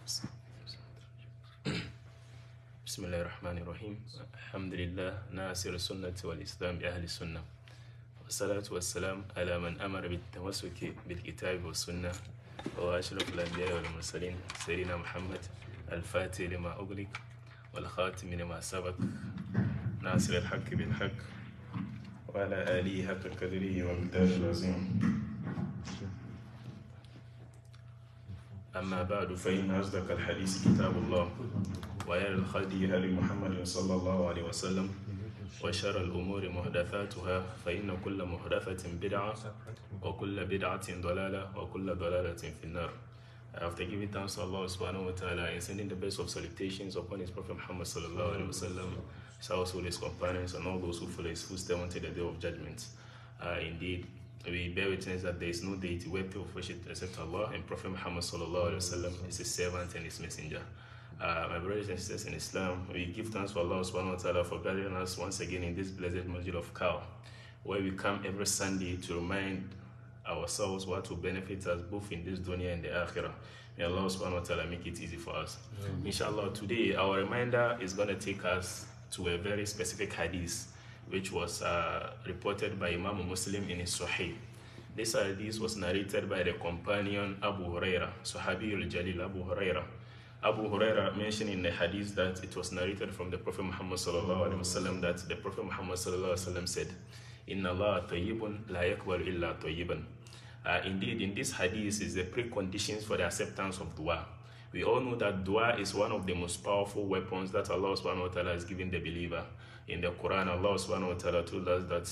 بسم الله الرحمن الرحيم الحمد لله ناصر السنة والإسلام بأهل السنة والصلاة والسلام على من أمر بالتمسك بالكتاب والسنة وأشرف الأنبياء والمرسلين سيدنا محمد الفاتح لما أغلق والخاتم لما سبق ناصر الحق بالحق وعلى آله حق قدره ومقداره العظيم. أما بعد فإن أصدق الحديث كتاب الله وخير الهدي هدي محمد صلى الله عليه وسلم وشر الأمور محدثاتها فإن كل محدثة بدعة وكل بدعة ضلالة وكل ضلالة في النار. After giving thanks to Allah subhanahu wa ta'ala and sending the best of salutations upon His Prophet Muhammad sallallahu alaihi wasallam, his household, his companions, and all those who follow his footsteps until the day of judgment. Indeed, we bear witness that there is no deity worthy of worship except Allah, and Prophet Muhammad sallallahu alaihi wasallam is his servant and his messenger. My brothers and sisters in Islam, we give thanks to Allah subhanahu wa ta'ala for gathering us once again in this blessed masjid of Kaw, where we come every Sunday to remind ourselves what will benefit us both in this dunya and the akhirah. May Allah subhanahu wa ta'ala make it easy for us. Inshallah, today our reminder is going to take us to a very specific hadith which was reported by Imam Muslim in his Sahih. This hadith was narrated by the companion Abu Huraira, Sahabi al-Jalil Abu Huraira. Abu Huraira mentioned in the hadith that it was narrated from the Prophet Muhammad sallallahu alaihi wasallam that the Prophet Muhammad sallallahu alaihi wasallam said, "Inna Allah tayyibun la yakbalu illa tayyiban." Indeed, in this hadith is the preconditions for the acceptance of dua. We all know that dua is one of the most powerful weapons that Allah subhanahu wa ta'ala has given the believer. In the Quran, Allah subhanahu wa ta'ala told us that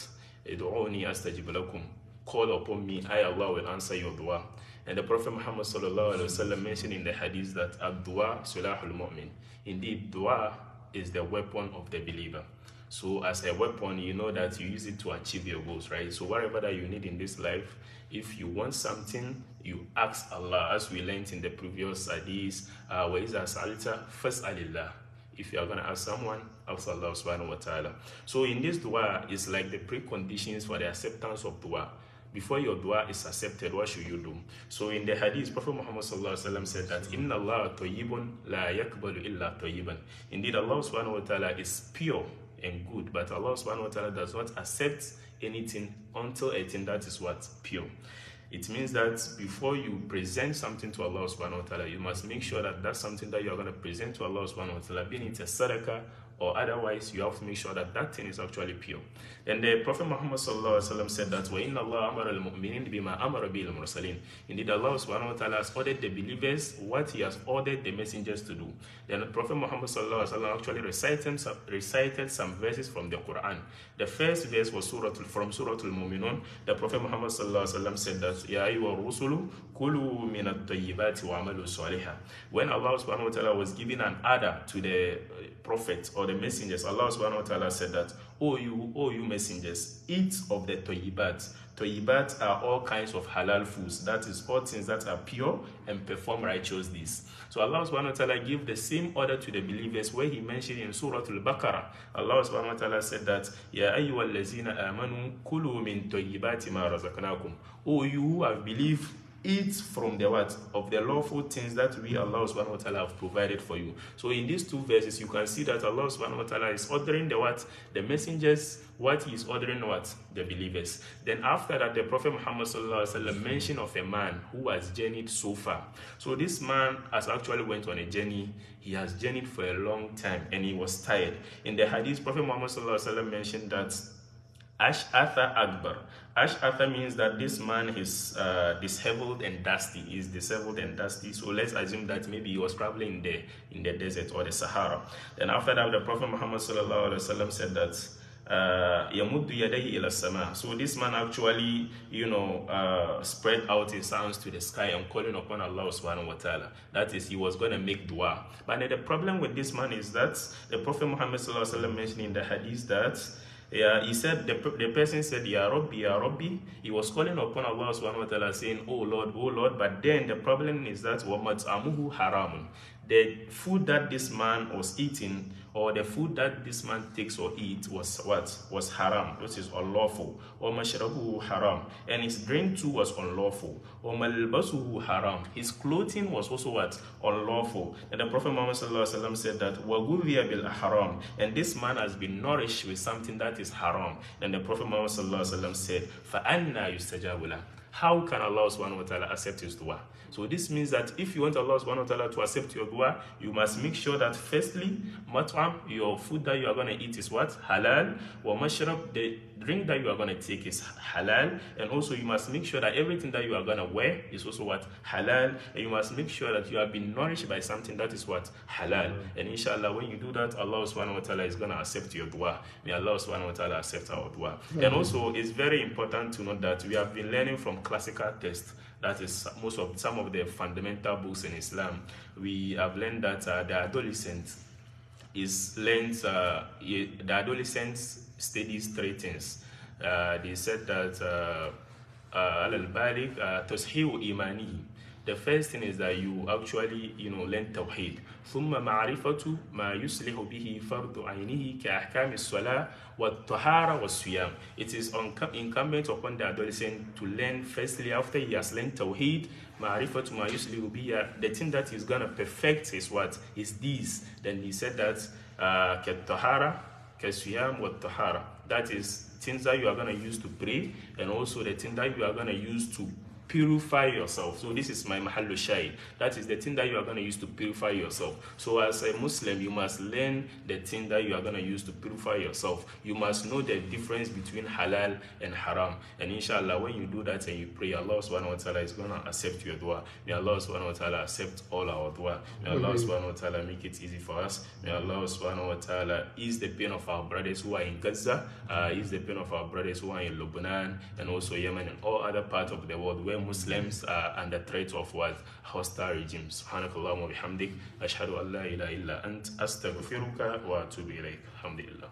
"Id'uni astajib lakum," call upon me, I Allah will answer your dua. And the Prophet Muhammad sallallahu alaihi wasallam mentioned in the hadith that ad-dua silahul mu'min. Indeed, dua is the weapon of the believer. So as a weapon, you know that you use it to achieve your goals, right? So whatever that you need in this life, if you want something, you ask Allah, as we learned in the previous hadith, وَإِذَا سَأَلْتَ فَاسْأَلِ اللَّهِ. If you are going to ask someone, ask Allah subhanahu wa ta'ala. So in this dua, it's like the preconditions for the acceptance of dua. Before your dua is accepted, what should you do? So in the hadith, Prophet Muhammad sallallahu alaihi wasallam said that "Inna Allah tayyibun la yakbalu illa tayyiban." Indeed, Allah subhanahu wa ta'ala is pure and good, but Allah subhanahu wa ta'ala does not accept anything until a thing that is what? Pure. It means that before you present something to Allah subhanahu wa ta'ala, you must make sure that that's something that you are going to present to Allah subhanahu wa ta'ala, being it a sadaqah or otherwise, you have to make sure that that thing is actually pure. And the Prophet Muhammad sallallahu alaihi wasallam said that وَإِنَّ اللَّهَ أَمَرَ الْمُؤْمِنِينَ بِمَا أَمَرَ بِهِ الْمُرْسَلِينَ. Indeed, Allah subhanahu wa ta'ala has ordered the believers what He has ordered the messengers to do. Then the Prophet Muhammad sallallahu alaihi wasallam actually recited some verses from the Quran. The first verse was from Surah Al-Mu'minun. The Prophet Muhammad sallallahu alaihi wasallam said that يَا أَيُّهَا الرُّسُلُ كُلُوا مِنَ الطَّيِّبَاتِ وَعَمَلُوا صَالِحًا. When Allah subhanahu wa ta'ala was giving an order to the prophets or the messengers, Allah subhanahu wa ta'ala said that, "O you messengers, eat of the tayyibat." Tayyibat are all kinds of halal foods, that is all things that are pure and perform righteous deeds. So Allah subhanahu wa ta'ala gave the same order to the believers where He mentioned in Surah Al-Baqarah. Allah subhanahu wa ta'ala said that "Ya ayyuhal lazina amanu kulu min tayyibati ma razaqnakum." O you who have believed, eat from the what? Of the lawful things that we, Allah subhanahu wa ta'ala, have provided for you. So in these two verses, you can see that Allah subhanahu wa ta'ala is ordering the what? The messengers, what He is ordering what? The believers. Then after that, the Prophet Muhammad sallallahu alaihi wasallam mentioned of a man who has journeyed so far. So this man has actually went on a journey. He has journeyed for a long time and he was tired. In the hadith, Prophet Muhammad sallallahu alaihi wasallam mentioned that Ash'atha Akbar. Ash'atha means that this man is disheveled and dusty. He's disheveled and dusty. So let's assume that maybe he was traveling in the desert or the Sahara. Then after that, the Prophet Muhammad sallallahu alaihi wasallam said that Yamuddu yadayhi ila sama. So this man actually, spread out his hands to the sky and calling upon Allah subhanahu wa ta'ala. That is, he was going to make dua. But the problem with this man is that the Prophet Muhammad sallallahu alaihi wasallam mentioned in the hadith that he said, the person said, Ya Rabbi, Ya Rabbi. He was calling upon Allah subhanahu wa ta'ala saying, oh Lord, but then the problem is that وَمَتْعَمُهُ haramun. the food that this man was eating, or the food that this man takes or eats, was what? Was haram, which is unlawful. Or mashrabuhu haram, and his drink too was unlawful. Or malbasuhu haram, his clothing was also what? Unlawful. And the Prophet Muhammad said that wagudhiya bil haram, and this man has been nourished with something that is haram. And the Prophet Muhammad said, fa anna yustajabu lah, how can Allah subhanahu wa ta'ala accept his dua? So this means that if you want Allah subhanahu wa ta'ala to accept your dua, you must make sure that firstly, mat'am, your food that you are going to eat is what? Halal. Wa mashrab, the drink that you are going to take is halal. And also you must make sure that everything that you are going to wear is also what? Halal. And you must make sure that you have been nourished by something that is what? Halal. And inshallah, when you do that, Allah subhanahu wa ta'ala is going to accept your dua. May Allah subhanahu wa ta'ala accept our dua. And also, it's very important to note that we have been learning from classical texts. That is some of the fundamental books in Islam. We have learned that the adolescent studies three things. They said that al-baligh tashihu imani. The first thing is that you actually learn tawheed. ثم معرفة ما يصلح به فرض عينه كأحكام الصلاة والطهارة والصيام. It is incumbent upon the adolescent to learn firstly, after he has learned tawheed, معرفة ما يصلح به, the thing that is going to perfect is what? Is this. Then he said that كالطهارة كالصيام والطهارة. That is things that you are going to use to pray, and also the thing that you are going to use to purify yourself. So this is my mahallu shahid. That is the thing that you are going to use to purify yourself. So as a Muslim, you must learn the thing that you are going to use to purify yourself. You must know the difference between halal and haram. And inshallah, when you do that and you pray, Allah subhanahu wa ta'ala is going to accept your dua. May Allah subhanahu wa ta'ala accept all our dua. May Allah subhanahu wa ta'ala make it easy for us. May Allah subhanahu wa ta'ala ease the pain of our brothers who are in Gaza, ease the pain of our brothers who are in Lebanon, and also Yemen, and all other parts of the world where Muslims are under threat of what? Hostile regimes. Subhanakallahumma bihamdik, ashhadu an la ilaha illa ant, astaghfiruka wa atubu ilayk. Alhamdulillah.